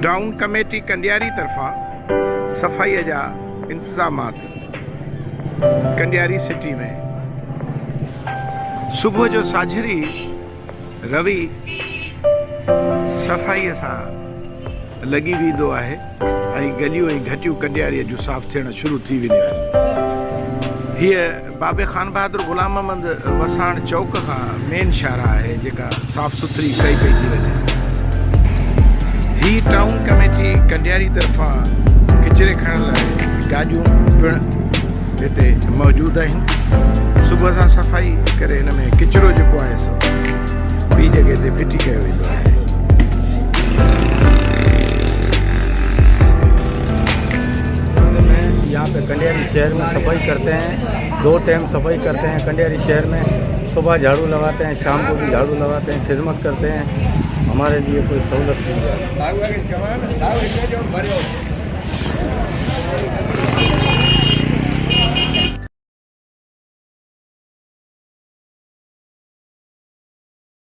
Town committee कंडियारी तरफ़ां सफ़ाई जा इंतज़ामात कंडियारी सिटी में सुबुह जो साझरी रवि सफ़ाई सां लगी वेंदो आहे ऐं गलियूं ऐं घटियूं कंडियारीअ जूं साफ़ थियण शुरू थी वेंदियूं आहिनि। हीअ बाबे खान बहादुर गुलाम मोहम्मद वसाण चौक खां मेन शाहरा आहे जेका साफ़ सुथरी कई पई थी वञे। ही टाउन कमेटी कंडियारी तरफ़ां किचिरे खणण लाइ गाॾियूं पिणु हिते मौजूदु आहिनि। सुबुह सां सफ़ाई करे हिन में किचिरो जेको आहे सो ॿी जॻह ते फिटी कयो वेंदो आहे। यहाँ पे कंडियारी शहर में सफाई करते हैं, 2 टाइम सफाई करते हैं कंडियारी शहर में। सुबह झाड़ू लगाते हैं, शाम को भी झाड़ू लगाते हैं, खिदमत करते हैं। हमारे लिए कोई सहूलत नहीं है।